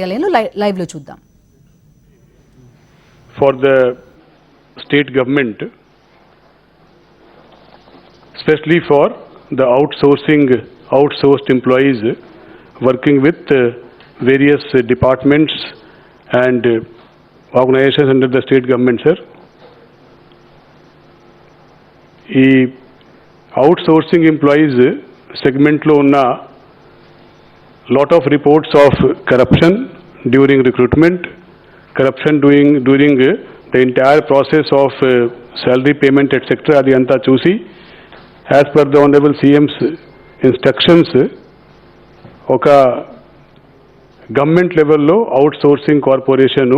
Live లో చూద్దాం. For the state government, especially for the outsourced employees working with various departments and organizations under the state government, sir. ఈ outsourcing employees సెగ్మెంట్లో ఉన్న lot of reports of corruption during recruitment, corruption during the entire process of salary payment etc. adi anta chusi as per the honorable CM's instructions oka government level lo outsourcing corporation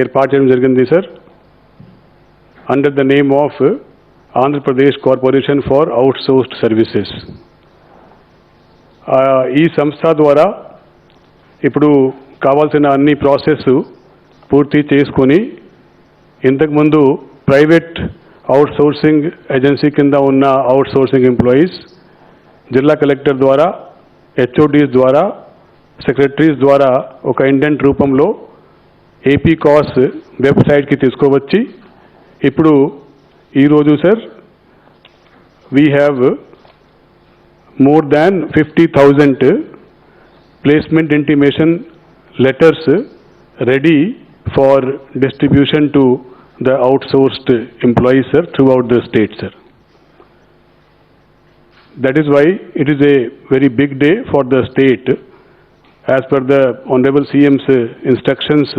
ఏర్పాటు చేయడం జరిగింది sir under the name of Andhra Pradesh Corporation for Outsourced Services. ఈ సంస్థ ద్వారా ఇప్పుడు కావాల్సిన అన్ని process పూర్తి చేసుకొని ఇంతకుముందు ప్రైవేట్ అవుట్సోర్సింగ్ ఏజెన్సీ కింద ఉన్న అవుట్సోర్సింగ్ ఎంప్లాయీస్ జిల్లా కలెక్టర్ ద్వారా హెచ్ఓడీస్ ద్వారా సెక్రటరీస్ ద్వారా ఒక ఇండెంట్ రూపంలో ఏపీ కాస్ వెబ్సైట్కి తీసుకువచ్చి ఇప్పుడు ఈరోజు sir we have more than 50,000 placement intimation letters ready for distribution to the outsourced employees, sir, throughout the state, sir. That is why it is a very big day for the state as per the Honorable CM's instructions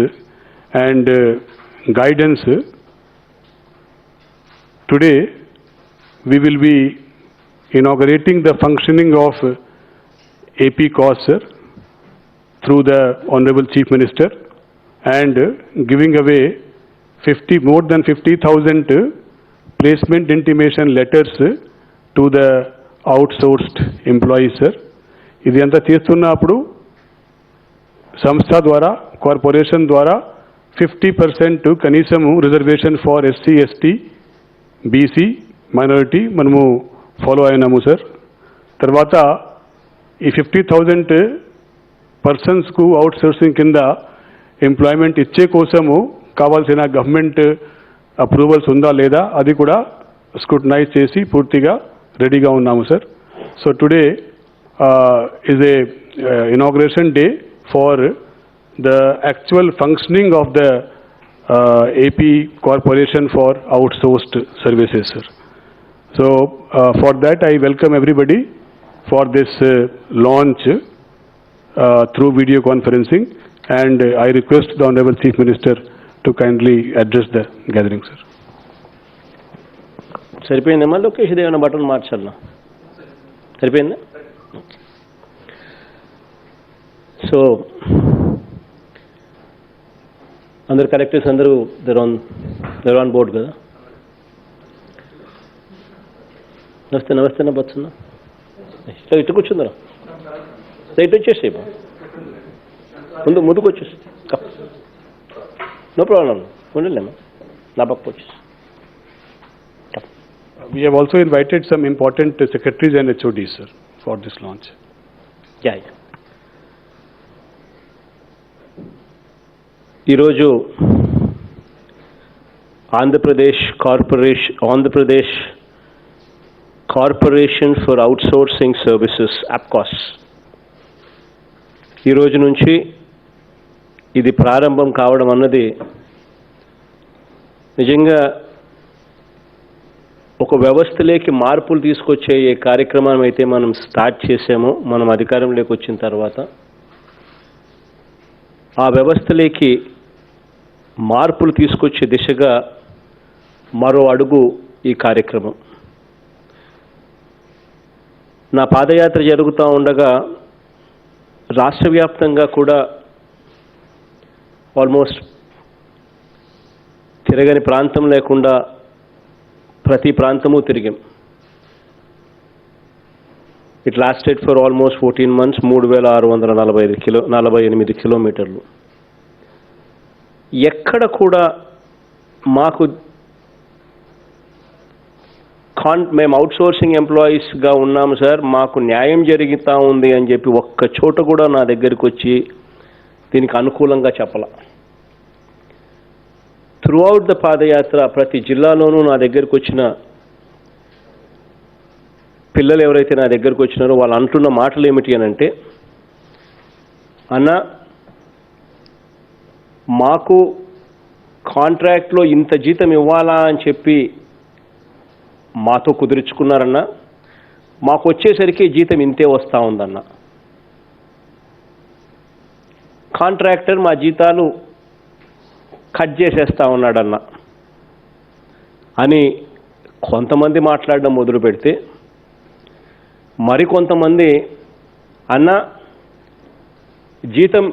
and guidance. Today we will be inaugurating the functioning of AP COS, sir, through the Honorable Chief Minister and giving away more than 50,000 placement intimation letters to the outsourced employees, sir. ఇది అంతా చేస్తున్నప్పుడు సంస్థ ద్వారా corporation ద్వారా 50% కనీసము reservation for SC ST BC minority మనము follow అయినాము sir. తర్వాత ఈ 50,000 పర్సన్స్కు అవుట్సోర్సింగ్ కింద ఎంప్లాయ్మెంట్ ఇచ్చే కోసము కావాల్సిన గవర్నమెంట్ అప్రూవల్స్ ఉందా లేదా అది కూడా స్క్రూటనైజ్ చేసి పూర్తిగా రెడీగా ఉన్నాము sir. So today is a inauguration day for the actual functioning of the AP corporation for outsourced services, sir. So for that I welcome everybody for this launch through video conferencing and I request the Honorable Chief Minister to kindly address the gathering, sir. సరిపోయిందమ్మా లోకేష్ ఏమైనా button మార్చాలన్నా సరిపోయిందా? So అందరు collectors అందరూ there on board కదా? నమస్తే నమస్తే నా బతున్నా ఇట్లా ఇటు కూర్చుందరా రైట్ వచ్చేసి ముందుకు వచ్చేసి నో ప్రాబ్లం ఉండలేమ్మా నా పక్క వచ్చేసి. We have also invited some important secretaries and HODs, sir, for this launch. Yeah. ఈరోజు Andhra Pradesh corporation for outsourcing services APCOS ఈ రోజు నుంచి ఇది ప్రారంభం కావడం అన్నది నిజంగా ఒక వ్యవస్థలోకి మార్పులు తీసుకొచ్చే ఏ కార్యక్రమం అయితే మనం స్టార్ట్ చేసామో మనం అధికారంలోకి వచ్చిన తర్వాత ఆ వ్యవస్థలోకి మార్పులు తీసుకొచ్చే దిశగా మరో అడుగు ఈ కార్యక్రమం. నా పాదయాత్ర జరుగుతూ ఉండగా రాష్ట్ర వ్యాప్తంగా కూడా ఆల్మోస్ట్ తిరగని ప్రాంతం లేకుండా ప్రతి ప్రాంతము తిరిగాం. It lasted for almost 14 months 3648 కిలోమీటర్లు. ఎక్కడ కూడా మాకు మేము అవుట్సోర్సింగ్ ఎంప్లాయీస్గా ఉన్నాము సార్, మాకు న్యాయం జరుగుతూ ఉంది అని చెప్పి ఒక్క చోట కూడా నా దగ్గరికి వచ్చి దీనికి అనుకూలంగా చెప్పాల. త్రూఅవుట్ ద పాదయాత్ర ప్రతి జిల్లాలోనూ నా దగ్గరికి వచ్చిన పిల్లలు ఎవరైతే నా దగ్గరకు వచ్చినారో వాళ్ళు అంటున్న మాటలు ఏమిటి అని అంటే, అన్న మాకు కాంట్రాక్ట్లో ఇంత జీతం ఇవ్వాలా అని చెప్పి మాతో కుదుర్చుకున్నారన్న, మాకు వచ్చేసరికి జీతం ఇంతే వస్తూ ఉందన్న. కాంట్రాక్టర్ మా జీతాలు కట్ చేసేస్తా ఉన్నాడన్న అని కొంతమంది మాట్లాడడం మొదలు పెడితే, మరికొంతమంది అన్న జీతం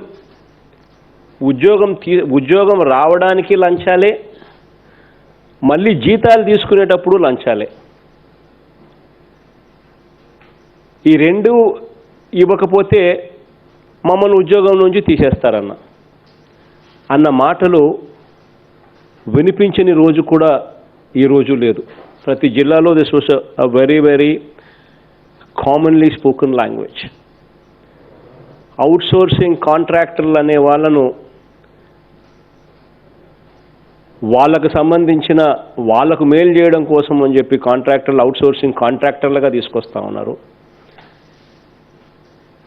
ఉద్యోగం రావడానికి లంచాలే, మళ్ళీ జీతాలు తీసుకునేటప్పుడు లంచాలే, ఈ రెండు ఇవ్వకపోతే మమ్మల్ని ఉద్యోగం నుంచి తీసేస్తారన్న అన్న మాటలు వినిపించని రోజు కూడా ఈ రోజు లేదు. ప్రతి జిల్లాలో this was a very very commonly spoken language. Outsourcing కాంట్రాక్టర్లు అనే వాళ్ళను వాళ్ళకు సంబంధించిన వాళ్ళకు మేలు చేయడం కోసం అని చెప్పి కాంట్రాక్టర్లు అవుట్సోర్సింగ్ కాంట్రాక్టర్లుగా తీసుకొస్తా ఉన్నారు.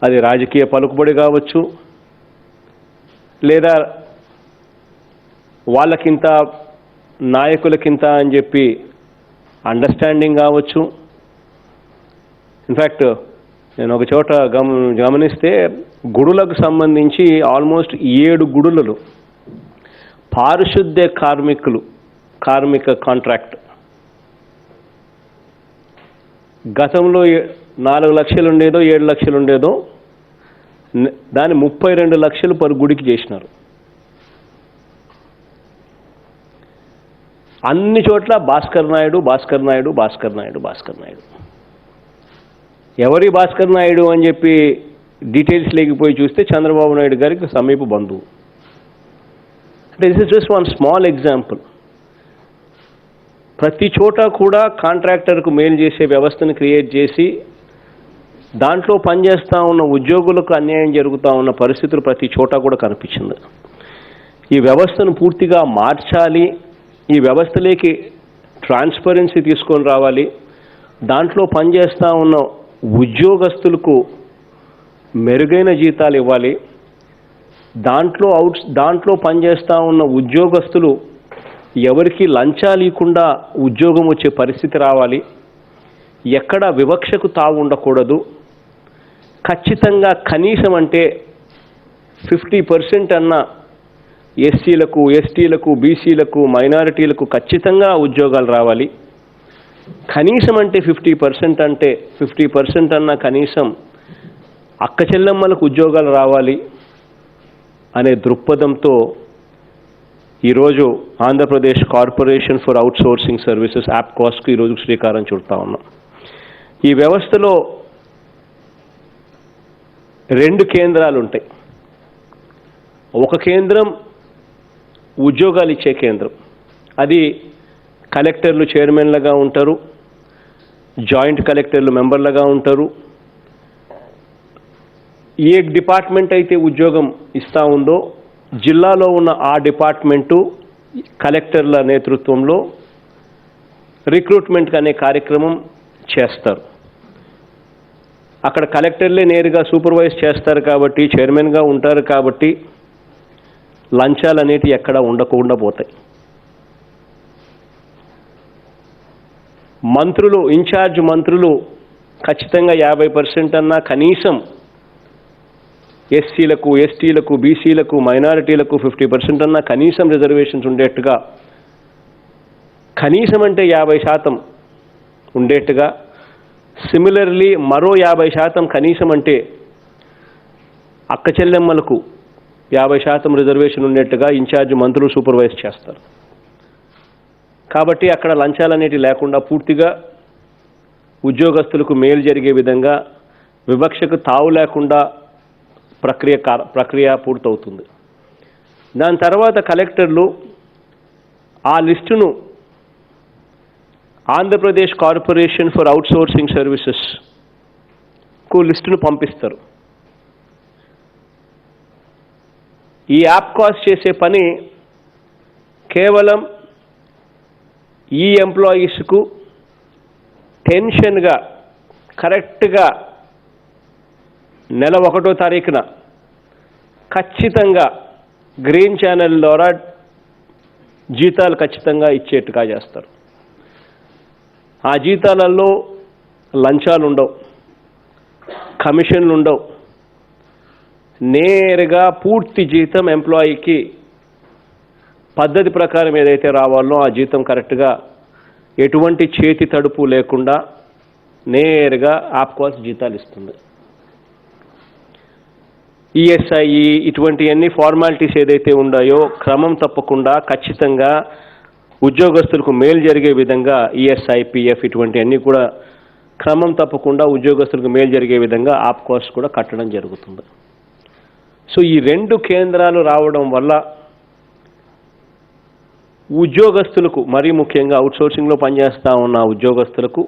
అది రాజకీయ పలుకుబడి కావచ్చు, లేదా వాళ్ళకింత నాయకులకింత అని చెప్పి అండర్స్టాండింగ్ కావచ్చు. ఇన్ఫ్యాక్ట్ నేను ఒక చోట గమనిస్తే గుడులకు సంబంధించి ఆల్మోస్ట్ 7 గుడులలో పారిశుద్ధ్య కార్మిక కాంట్రాక్ట్ గతంలో 4 లక్షలు ఉండేదో 7 లక్షలు ఉండేదో దాన్ని 32 లక్షలు పర్ గుడికి చేసినారు. అన్ని చోట్ల భాస్కర్ నాయుడు భాస్కర్ నాయుడు భాస్కర్ నాయుడు భాస్కర్ నాయుడు. ఎవరి భాస్కర్ నాయుడు అని చెప్పి డీటెయిల్స్ లేకపోయి చూస్తే చంద్రబాబు నాయుడు గారికి సమీప బంధువు. అంటే this is just one small example. ప్రతి చోట కూడా కాంట్రాక్టర్కు మేలు చేసే వ్యవస్థను క్రియేట్ చేసి దాంట్లో పనిచేస్తూ ఉన్న ఉద్యోగులకు అన్యాయం జరుగుతూ ఉన్న పరిస్థితులు ప్రతి చోట కూడా కనిపించింది. ఈ వ్యవస్థను పూర్తిగా మార్చాలి, ఈ వ్యవస్థలోకి ట్రాన్స్పరెన్సీ తీసుకొని రావాలి, దాంట్లో పనిచేస్తూ ఉన్న ఉద్యోగస్తులకు మెరుగైన జీతాలు ఇవ్వాలి, దాంట్లో పనిచేస్తూ ఉన్న ఉద్యోగస్తులు ఎవరికి లంచాలు ఇవ్వకుండా ఉద్యోగం వచ్చే పరిస్థితి రావాలి, ఎక్కడ వివక్షకు తావు ఉండకూడదు, ఖచ్చితంగా కనీసం అంటే 50% అన్న ఎస్సీలకు ఎస్టీలకు బీసీలకు మైనారిటీలకు ఖచ్చితంగా ఉద్యోగాలు రావాలి, కనీసం అంటే 50% అంటే 50% అన్న కనీసం అక్క చెల్లెమ్మలకు ఉద్యోగాలు రావాలి అనే దృక్పథంతో ఈరోజు Andhra Pradesh corporation for outsourcing services యాప్కాస్కు ఈరోజు శ్రీకారం చుడతా ఉన్నాం. ఈ వ్యవస్థలో 2 కేంద్రాలు ఉంటాయి. ఒక కేంద్రం ఉద్యోగాలు ఇచ్చే కేంద్రం, అది కలెక్టర్లు చైర్మన్లుగా ఉంటారు, జాయింట్ కలెక్టర్లు మెంబర్లుగా ఉంటారు. ఏ డిపార్ట్మెంట్ అయితే ఉద్యోగం ఇస్తూ ఉందో జిల్లాలో ఉన్న ఆ డిపార్ట్మెంటు కలెక్టర్ల నేతృత్వంలో రిక్రూట్మెంట్ అనే కార్యక్రమం చేస్తారు. అక్కడ కలెక్టర్లే నేరుగా సూపర్వైజ్ చేస్తారు కాబట్టి, చైర్మన్గా ఉంటారు కాబట్టి లంచాలు అనేటివి ఎక్కడ ఉండకుండా పోతాయి. మంత్రులు, ఇన్ఛార్జ్ మంత్రులు ఖచ్చితంగా 50% అన్నా కనీసం ఎస్సీలకు ఎస్టీలకు బీసీలకు మైనారిటీలకు 50% అన్నా కనీసం రిజర్వేషన్స్ ఉండేట్టుగా, కనీసం అంటే 50% ఉండేట్టుగా, సిమిలర్లీ మరో 50% కనీసం అంటే అక్క చెల్లెమ్మలకు 50% రిజర్వేషన్ ఉండేట్టుగా ఇన్ఛార్జ్ మంత్రులు సూపర్వైజ్ చేస్తారు. కాబట్టి అక్కడ లంచాలు అనేటివి లేకుండా పూర్తిగా ఉద్యోగస్తులకు మేలు జరిగే విధంగా వివక్షకు తావు లేకుండా ప్రక్రియ పూర్తవుతుంది. దాని తర్వాత కలెక్టర్లు ఆ లిస్టును ఆంధ్రప్రదేశ్ కార్పొరేషన్ ఫర్ అవుట్సోర్సింగ్ సర్వీసెస్కు లిస్టును పంపిస్తారు. ఈ యాప్కాస్ చేసే పని కేవలం ఈ ఎంప్లాయీస్కు టెన్షన్గా కరెక్ట్గా నెల 1వ తారీఖున ఖచ్చితంగా గ్రీన్ ఛానల్ ద్వారా జీతాలు ఖచ్చితంగా ఇచ్చేట్టుగా చేస్తారు. ఆ జీతాలలో లంచాలు ఉండవు, కమిషన్లు ఉండవు. నేరుగా పూర్తి జీతం ఎంప్లాయీకి పద్ధతి ప్రకారం ఏదైతే రావాలో ఆ జీతం కరెక్ట్గా ఎటువంటి చేతి తడుపు లేకుండా నేరుగా యాప్కాస్ జీతాలు ఇస్తుంది. ఈఎస్ఐ ఇటువంటి అన్ని ఫార్మాలిటీస్ ఏదైతే ఉన్నాయో క్రమం తప్పకుండా ఖచ్చితంగా ఉద్యోగస్తులకు మేలు జరిగే విధంగా ఈఎస్ఐ, పిఎఫ్ ఇటువంటి అన్నీ కూడా క్రమం తప్పకుండా ఉద్యోగస్తులకు మేలు జరిగే విధంగా యాప్కాస్ కూడా కట్టడం జరుగుతుంది. సో ఈ 2 కేంద్రాలు రావడం వల్ల ఉద్యోగస్తులకు, మరీ ముఖ్యంగా అవుట్సోర్సింగ్లో పనిచేస్తూ ఉన్న ఉద్యోగస్తులకు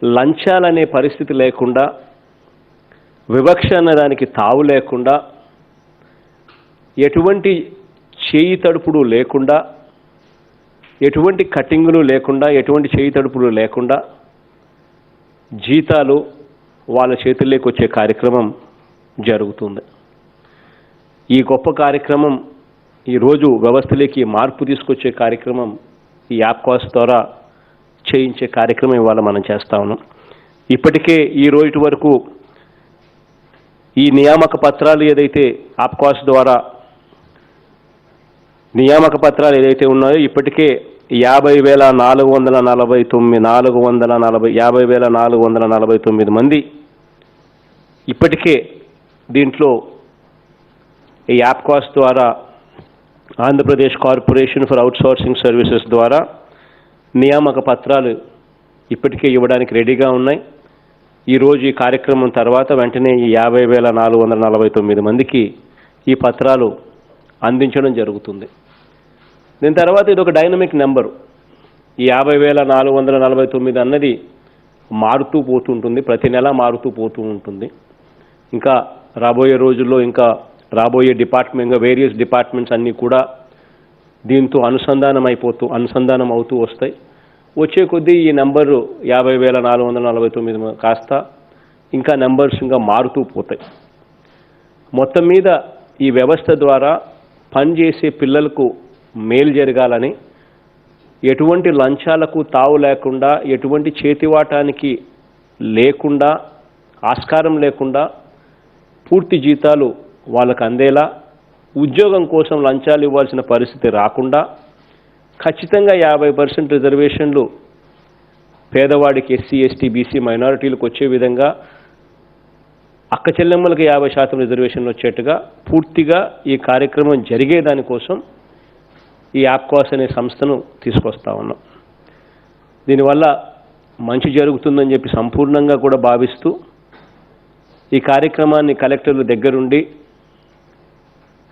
లంచాలనే పరిస్థితి లేకుండా, వివక్ష అన్నదానికి తావు లేకుండా, ఎటువంటి చేయి తడుపుడు లేకుండా, ఎటువంటి కటింగులు లేకుండా, ఎటువంటి చేయి తడుపులు లేకుండా జీతాలు వాళ్ళ చేతుల్లోకి వచ్చే కార్యక్రమం జరుగుతుంది. ఈ గొప్ప కార్యక్రమం ఈరోజు వ్యవస్థలోకి మార్పు తీసుకొచ్చే కార్యక్రమం ఈ యాప్కాస్ ద్వారా చేయించే కార్యక్రమం ఇవాళ మనం చేస్తా ఉన్నాం. ఇప్పటికే ఈ రోజు వరకు ఈ నియామక పత్రాలు ఏదైతే యాప్కాస్ ద్వారా నియామక పత్రాలు ఏదైతే ఉన్నాయో ఇప్పటికే 50,449 మంది ఇప్పటికే దీంట్లో ఈ యాప్కాస్ ద్వారా Andhra Pradesh corporation for outsourcing services ద్వారా నియామక పత్రాలు ఇప్పటికే ఇవ్వడానికి రెడీగా ఉన్నాయి. ఈరోజు ఈ కార్యక్రమం తర్వాత వెంటనే ఈ 50,449 మందికి ఈ పత్రాలు అందించడం జరుగుతుంది. దీని తర్వాత ఇది ఒక డైనమిక్ నెంబరు. ఈ 50,449 అన్నది మారుతూ పోతుంటుంది, ప్రతి నెల మారుతూ పోతూ ఉంటుంది. ఇంకా రాబోయే రోజుల్లో ఇంకా రాబోయే వేరియస్ డిపార్ట్మెంట్స్ అన్నీ కూడా దీంతో అనుసంధానం అవుతూ వస్తాయి. వచ్చే కొద్దీ ఈ నెంబరు 50,449 కాస్త ఇంకా నెంబర్స్ ఇంకా మారుతూ పోతాయి. మొత్తం మీద ఈ వ్యవస్థ ద్వారా పనిచేసే పిల్లలకు మేలు జరగాలని, ఎటువంటి లంచాలకు తావు లేకుండా, ఎటువంటి చేతివాటానికి లేకుండా, ఆస్కారం లేకుండా పూర్తి జీతాలు వాళ్ళకు అందేలా, ఉద్యోగం కోసం లంచాలు ఇవ్వాల్సిన పరిస్థితి రాకుండా, ఖచ్చితంగా 50% రిజర్వేషన్లు పేదవాడికి, ఎస్సీ, ఎస్టీ, బీసీ మైనారిటీలకు వచ్చే విధంగా, అక్క చెల్లెమ్మలకు 50% రిజర్వేషన్లు వచ్చేట్టుగా పూర్తిగా ఈ కార్యక్రమం జరిగేదానికోసం ఈ యాప్కాస్ అనే సంస్థను తీసుకొస్తా ఉన్నాం. దీనివల్ల మంచి జరుగుతుందని చెప్పి సంపూర్ణంగా కూడా భావిస్తూ ఈ కార్యక్రమాన్ని కలెక్టర్లు దగ్గరుండి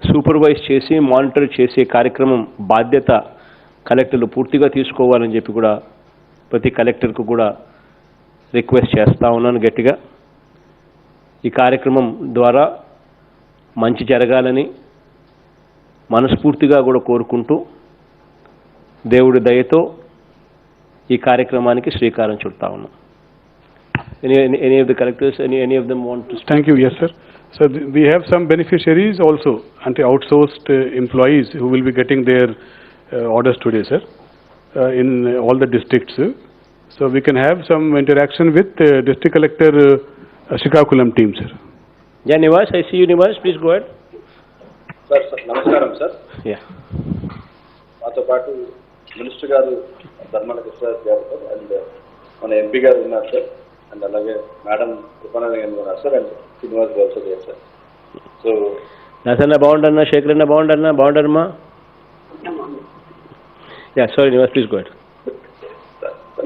సూపర్వైజ్ చేసి మానిటర్ చేసే కార్యక్రమం బాధ్యత కలెక్టర్లు పూర్తిగా తీసుకోవాలని చెప్పి కూడా ప్రతి కలెక్టర్కు కూడా రిక్వెస్ట్ చేస్తూ ఉన్నాను గట్టిగా. ఈ కార్యక్రమం ద్వారా మంచి జరగాలని మనస్ఫూర్తిగా కూడా కోరుకుంటూ దేవుడి దయతో ఈ కార్యక్రమానికి శ్రీకారం చుడతా ఉన్నాం. Any of the collectors, any of them want to speak? Thank you. Yes, sir. So we have some beneficiaries also, outsourced employees who will be getting their orders today, sir, in all the districts. So we can have some interaction with District Collector Srikakulam team, sir. Yeah, Nivas, I see you, Nivas. Please go ahead. Sir, namaskaram, sir. Yeah. మాతో పాటు minister గారు ధర్మాన కృష్ణరాజు గారు sir, and మన MP గారు ఉన్నారు sir, and అలాగే madam Krupananda గారు ఉన్నారు సార్, అండ్ శ్రీనివాస్ గారు సార్. సో నరసన్న బాగుండన్నా, శేఖరన్న బాగుండమ్మా. Yeah, sorry Nivas, please go ahead.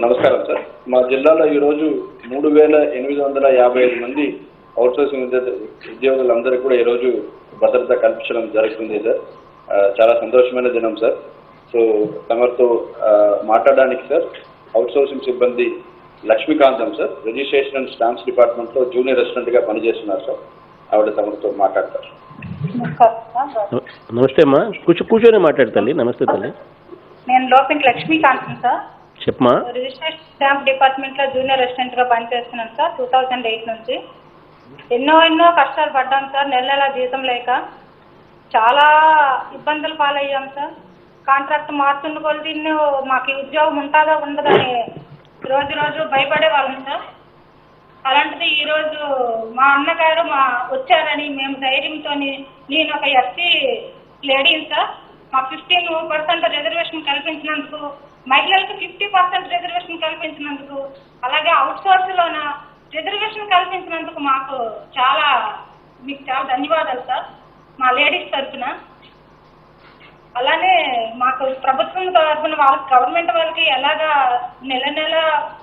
నమస్కారం సార్. మా జిల్లాలో ఈరోజు 3,855 మంది అవుట్సోర్సింగ్ ఉద్యోగులందరికీ కూడా ఈరోజు భద్రత కల్పించడం జరుగుతుంది సార్. చాలా సంతోషమైన దినం సార్. సో తమరితో మాట్లాడడానికి సార్ అవుట్సోర్సింగ్ సిబ్బంది Lakshmikantham sir, registration and stamps డిపార్ట్మెంట్లో జూనియర్ అసిస్టెంట్గా పనిచేస్తున్నారు సార్. ఆవిడ తమరితో మాట్లాడతారు. నమస్తే అమ్మా, కూర్చొని మాట్లాడతాలి. నమస్తే తల్లి. నేను లోపింగ్ లక్ష్మీకాంత్ సార్. చెప్పమా. రిజిస్ట్రేషన్ స్టాంప్ డిపార్ట్మెంట్లో జూనియర్ అసిస్టెంట్గా పనిచేస్తున్నాను సార్ 2008 నుంచి. ఎన్నో కష్టాలు పడ్డాం సార్. నెల జీతం లేక చాలా ఇబ్బందులు పాలయ్యాం సార్. కాంట్రాక్ట్ మారుతున్న కొద్ది మాకు ఈ ఉద్యోగం ఉంటుందా ఉండదని రోజు భయపడే వాళ్ళం సార్. అలాంటిది ఈరోజు మా అన్నగారు వచ్చారని మేము ధైర్యంతో, నేను ఒక ఎస్సీ లేడీని సార్, మా 15% రిజర్వేషన్ కల్పించినందుకు, మహిళలకు 50% రిజర్వేషన్ కల్పించినందుకు, అలాగే అవుట్సోర్స్లోన రిజర్వేషన్ కల్పించినందుకు మీకు చాలా ధన్యవాదాలు సార్ మా లేడీస్ తరఫున. అలానే మాకు ప్రభుత్వం తరఫున గవర్నమెంట్ వాళ్ళకి ఎలాగా నెల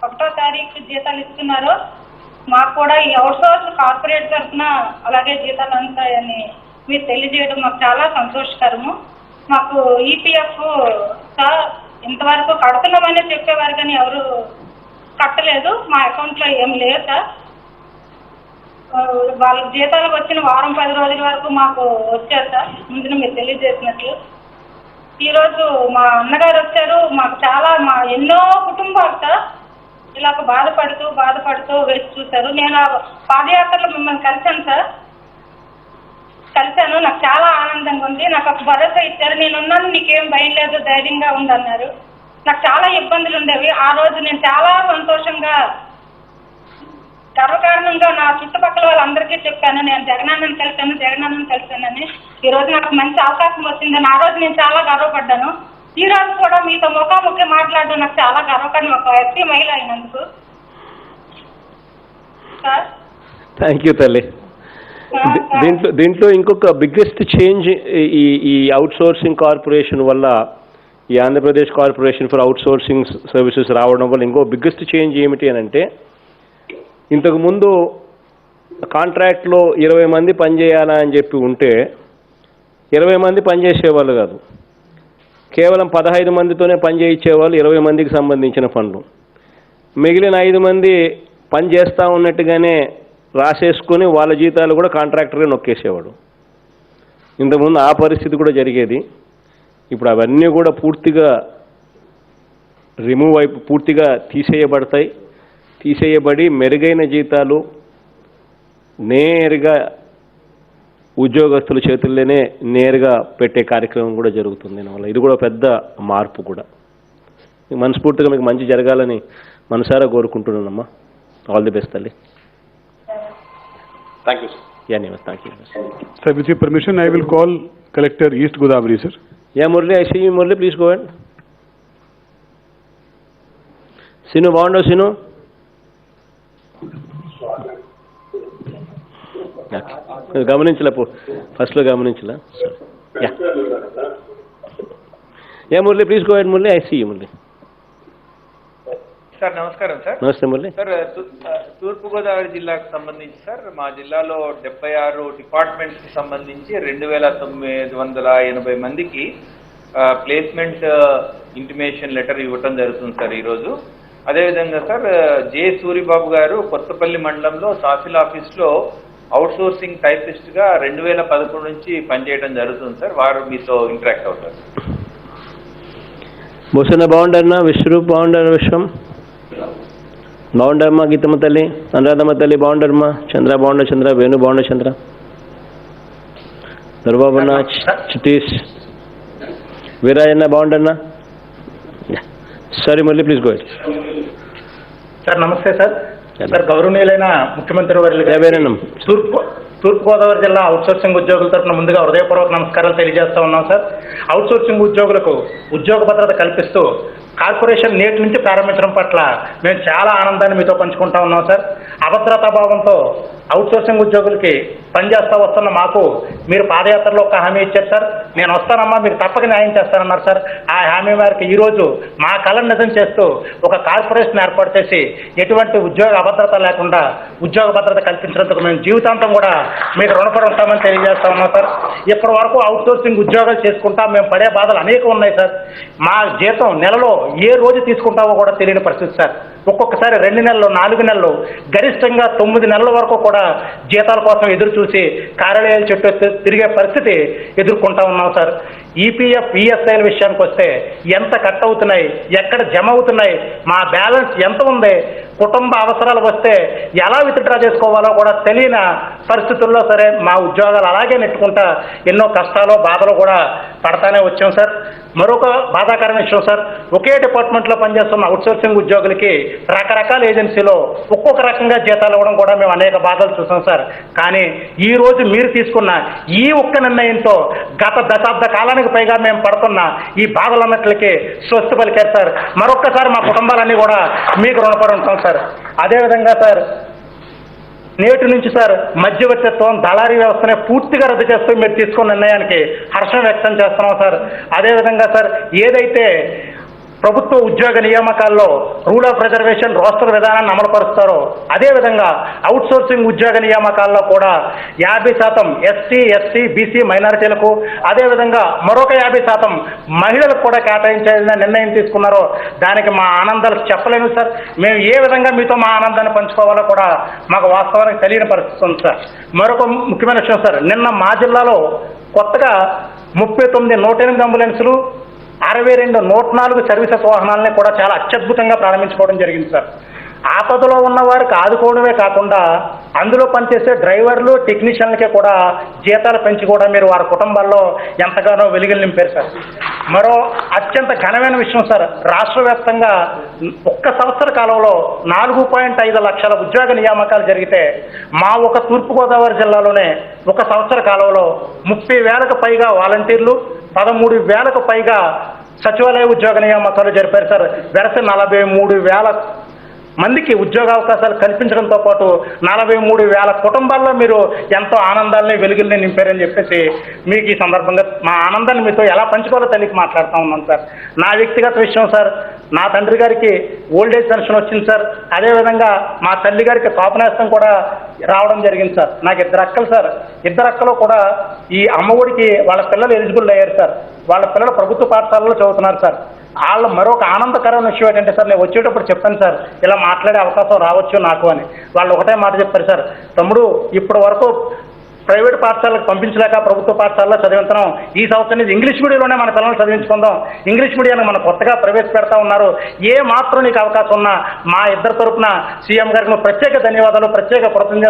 1వ తారీఖు జీతాలు ఇస్తున్నారో మాకు కూడా ఈ అవుట్సోర్స్ కార్పొరేట్ తరఫున అలాగే జీతాలు అందుతాయని మీరు తెలియజేయడం మాకు చాలా సంతోషకరము. మాకు ఈపీఎఫ్ సార్ ఇంతవరకు కడుతున్నామని చెప్పేవారు కానీ ఎవరు కట్టలేదు. మా అకౌంట్లో ఏం లేదు సార్. వాళ్ళ జీతాలకు వచ్చిన వారం 10 రోజుల వరకు మాకు వచ్చారు సార్, ముందున మీరు తెలియజేసినట్లు. ఈరోజు మా అన్నగారు వచ్చారు. మాకు ఎన్నో కుటుంబాలు సార్ ఇలా బాధపడుతూ వేసి చూశారు. నేను పాదయాత్రలో మిమ్మల్ని కలిశాను. నాకు చాలా ఆనందంగా ఉంది. నాకు ఒక భరోసా ఇచ్చారు. నేనున్నాను, నీకేం భయం లేదు, ధైర్యంగా ఉందన్నారు. నాకు చాలా ఇబ్బందులు ఉండేవి. ఆ రోజు నేను చాలా సంతోషంగా గర్వకారణంగా నా చుట్టుపక్కల వాళ్ళందరికీ చెప్పాను, నేను జగనన్నని కలిశానని. ఈరోజు నాకు మంచి అవకాశం వచ్చిందని ఆ రోజు నేను చాలా గర్వపడ్డాను. ఈ రోజు కూడా మీతో ముఖాముఖి మాట్లాడడం నాకు చాలా గర్వకారణం, ఒక ఎస్సీ మహిళ అయినందుకు సార్. థ్యాంక్ యూ తల్లి. దీంట్లో ఇంకొక బిగ్గెస్ట్ చేంజ్ ఈ అవుట్సోర్సింగ్ కార్పొరేషన్ వల్ల, ఈ Andhra Pradesh corporation for outsourcing services రావడం వల్ల ఇంకో బిగ్గెస్ట్ చేంజ్ ఏమిటి అని అంటే, ఇంతకుముందు కాంట్రాక్ట్లో 20 మంది పనిచేయాలా అని చెప్పి ఉంటే 20 మంది పనిచేసేవాళ్ళు కాదు, కేవలం 15 మందితోనే పనిచేయించేవాళ్ళు. 20 మందికి సంబంధించిన పనులు, మిగిలిన 5 మంది పని చేస్తూ ఉన్నట్టుగానే రాసేసుకొని వాళ్ళ జీతాలు కూడా కాంట్రాక్టర్గా నొక్కేసేవాడు. ఇంతకుముందు ఆ పరిస్థితి కూడా జరిగేది. ఇప్పుడు అవన్నీ కూడా పూర్తిగా తీసేయబడి మెరుగైన జీతాలు నేరుగా ఉద్యోగస్తుల చేతుల్లోనే నేరుగా పెట్టే కార్యక్రమం కూడా జరుగుతుంది. దీనివల్ల ఇది కూడా పెద్ద మార్పు కూడా. మనస్ఫూర్తిగా మీకు మంచి జరగాలని మనసారా కోరుకుంటున్నానమ్మా. ఆల్ ది బెస్ట్ తల్లి. Thank you sir. Thank you. Sir, with your permission, I will call Collector East Godavari, sir. Murali, I see you, Murali, please go ahead. Sinu బాగుండవు సిను. గమనించలే, ఫస్ట్లో గమనించలే. Murali, please go ahead Murali. I see you, Murali. Sir నమస్కారం sir. నమస్తే Murali. Sir, తూర్పుగోదావరి జిల్లాకు సంబంధించి sir, మా జిల్లాలో 76 డిపార్ట్మెంట్స్కి సంబంధించి 2980 మందికి ప్లేస్మెంట్ ఇంటిమేషన్ లెటర్ ఇవ్వటం జరుగుతుంది సార్ ఈరోజు. అదేవిధంగా సార్, జె సూరిబాబు గారు కొత్తపల్లి మండలంలో తహసీల్ ఆఫీస్లో అవుట్సోర్సింగ్ టైపిస్ట్గా 2011 నుంచి పనిచేయడం జరుగుతుంది సార్. వారు మీతో ఇంటరాక్ట్ అవుతారు. భూషణ బాగుండన్నా, విశ్వరూప్ బాగుండారు, విశ్వం బాగుండమ్మా, గీతమ్మ తల్లి, అనురాధమ్మ తల్లి బాగుండరమ్మా, చంద్ర బాగుండ, చంద్ర వేణు బాగుండ, చంద్ర దొరబాబున్నా, చితీష్ వీరాజన్న బాగుండన్నా. Sorry Murali, please go ahead. Sir నమస్తే సార్. సార్, గౌరవనీయులైన ముఖ్యమంత్రి వర్యులు తూర్పుగోదావరి జిల్లా అవుట్సోర్సింగ్ ఉద్యోగుల తరఫున ముందుగా హృదయపూర్వక నమస్కారాలు తెలియజేస్తా ఉన్నాం సార్. అవుట్సోర్సింగ్ ఉద్యోగులకు ఉద్యోగ భద్రత కల్పిస్తూ కార్పొరేషన్ నేటి నుంచి ప్రారంభించడం పట్ల మేము చాలా ఆనందాన్ని మీతో పంచుకుంటా ఉన్నాం సార్. అభద్రతా భావంతో అవుట్సోర్సింగ్ ఉద్యోగులకి పనిచేస్తూ వస్తున్న మాకు మీరు పాదయాత్రలో ఒక హామీ ఇచ్చారు సార్. నేను వస్తానమ్మా, మీరు తప్పక న్యాయం చేస్తానన్నారు సార్. ఆ హామీ మేరకు ఈరోజు మా కళను నిజం చేస్తూ ఒక కార్పొరేషన్ ఏర్పాటు చేసి ఎటువంటి ఉద్యోగ అభద్రత లేకుండా ఉద్యోగ భద్రత కల్పించినందుకు మేము జీవితాంతం కూడా మీకు రుణపడి ఉంటామని తెలియజేస్తా ఉన్నాం సార్. ఇప్పటి వరకు అవుట్సోర్సింగ్ ఉద్యోగాలు చేసుకుంటా మేము పడే బాధలు అనేకం ఉన్నాయి సార్. మా జీతం నెలలో ఏ రోజు తీసుకుంటామో కూడా తెలియని పరిస్థితి సార్. ఒక్కొక్కసారి 2 నెలలు 4 నెలలు గరిష్టంగా 9 నెలల వరకు కూడా జీతాల కోసం ఎదురు చూసి కార్యాలయాల చుట్టూ తిరిగే పరిస్థితి ఎదుర్కొంటా ఉన్నాం సార్. ఈపీఎఫ్ ఈఎస్ఐల విషయానికి వస్తే ఎంత కట్ అవుతున్నాయి, ఎక్కడ జమ అవుతున్నాయి, మా బ్యాలెన్స్ ఎంత ఉంది, కుటుంబ అవసరాలు వస్తే ఎలా విత్డ్రా చేసుకోవాలో కూడా తెలియని పరిస్థితుల్లో సరే మా ఉద్యోగాలు అలాగే నెట్టుకుంటా ఎన్నో కష్టాలు బాధలు కూడా పడతానే వచ్చాం సార్. మరొక బాధాకరమైన విషయం సార్, ఒకే డిపార్ట్మెంట్లో పనిచేస్తున్న అవుట్సోర్సింగ్ ఉద్యోగులకి రకరకాల ఏజెన్సీలో ఒక్కొక్క రకంగా జీతాలు ఇవ్వడం కూడా మేము అనేక బాధలు చూసాం సార్. కానీ ఈ రోజు మీరు తీసుకున్న ఈ ఒక్క నిర్ణయంతో గత దశాబ్ద కాలానికి పైగా మేము పడుతున్న ఈ బాధలన్నిటికీ స్వస్తి పలికారు సార్. మరొక్కసారి మా కుటుంబాలన్నీ కూడా మీకు రుణపడి ఉంటాం సార్. అదేవిధంగా సార్, నేటి నుంచి సార్ మధ్యవర్తిత్వం దళారీ వ్యవస్థనే పూర్తిగా రద్దు చేస్తూ మీరు తీసుకున్న నిర్ణయానికి హర్షం వ్యక్తం చేస్తున్నాం సార్. అదేవిధంగా సార్, ఏదైతే ప్రభుత్వ ఉద్యోగ నియామకాల్లో రూల్ ఆఫ్ రిజర్వేషన్ రోస్టర్ విధానాన్ని అమలుపరుస్తారో అదేవిధంగా అవుట్సోర్సింగ్ ఉద్యోగ నియామకాల్లో కూడా 50% ఎస్టీ ఎస్సీ బీసీ మైనారిటీలకు అదేవిధంగా మరొక 50% మహిళలకు కూడా కేటాయించాలని నిర్ణయం తీసుకున్నారో దానికి మా ఆనందాలు చెప్పలేము సార్. మేము ఏ విధంగా మీతో మా ఆనందాన్ని పంచుకోవాలో కూడా మాకు వాస్తవానికి తెలియని పరిస్థితి ఉంది సార్. మరొక ముఖ్యమైన విషయం సార్, నిన్న మా జిల్లాలో కొత్తగా 39 108 అంబులెన్సులు 62 104 సర్వీసెస్ వాహనాలని కూడా చాలా అత్యద్భుతంగా ప్రారంభించుకోవడం జరిగింది సార్. ఆపదలో ఉన్న వారికి ఆదుకోవడమే కాకుండా అందులో పనిచేసే డ్రైవర్లు టెక్నీషియన్లకే కూడా జీతాలు పెంచి కూడా మీరు వారి కుటుంబాల్లో ఎంతగానో వెలుగులు నింపారు సార్. మరో అత్యంత ఘనమైన విషయం సార్, రాష్ట్ర వ్యాప్తంగా ఒక్క సంవత్సర కాలంలో 4.5 లక్షల ఉద్యోగ నియామకాలు జరిగితే మా ఒక తూర్పుగోదావరి జిల్లాలోనే ఒక సంవత్సర కాలంలో 30,000కు పైగా వాలంటీర్లు 13,000కు పైగా సచివాలయ ఉద్యోగ నియామకాలు జరిపారు సార్. వెరసి 43,000 మందికి ఉద్యోగ అవకాశాలు కల్పించడంతో పాటు 43,000 కుటుంబాల్లో మీరు ఎంతో ఆనందాన్ని వెలుగుల్ని నింపారని చెప్పేసి మీకు ఈ సందర్భంగా మా ఆనందాన్ని మీతో ఎలా పంచుకోవాలో తెలియక మాట్లాడుతూ ఉన్నాను సార్. నా వ్యక్తిగత విషయం సార్, నా తండ్రి గారికి ఓల్డేజ్ పెన్షన్ వచ్చింది సార్. అదేవిధంగా మా తల్లి గారికి కాపునేస్తం కూడా రావడం జరిగింది సార్. నాకు 2 అక్కలు సార్. 2 అక్కలు కూడా ఈ అమ్మఒడికి వాళ్ళ పిల్లలు ఎలిజిబుల్ అయ్యారు సార్. వాళ్ళ పిల్లలు ప్రభుత్వ పాఠశాలలో చదువుతున్నారు సార్. వాళ్ళ మరొక ఆనందకరమైన విషయం ఏంటంటే సార్, నేను వచ్చేటప్పుడు చెప్పాను సార్ ఇలా మాట్లాడే అవకాశం రావచ్చు నాకు అని. వాళ్ళు ఒకటే మాట చెప్పారు సార్, తమ్ముడు ఇప్పటి వరకు ప్రైవేట్ పాఠశాలకు పంపించలేక ప్రభుత్వ పాఠశాలలో చదివించడం, ఈ సంవత్సరం నుంచి ఇంగ్లీష్ మీడియంలోనే మన పిల్లల్ని చదివించుకుందాం, ఇంగ్లీష్ మీడియాన్ని మనం కొత్తగా ప్రవేశపెడతా ఉన్నారు, ఏ మాత్రం నీకు అవకాశం ఉన్నా మా ఇద్దరి తరపున సీఎం గారికి ప్రత్యేక ధన్యవాదాలు, ప్రత్యేక కృతజ్ఞతలు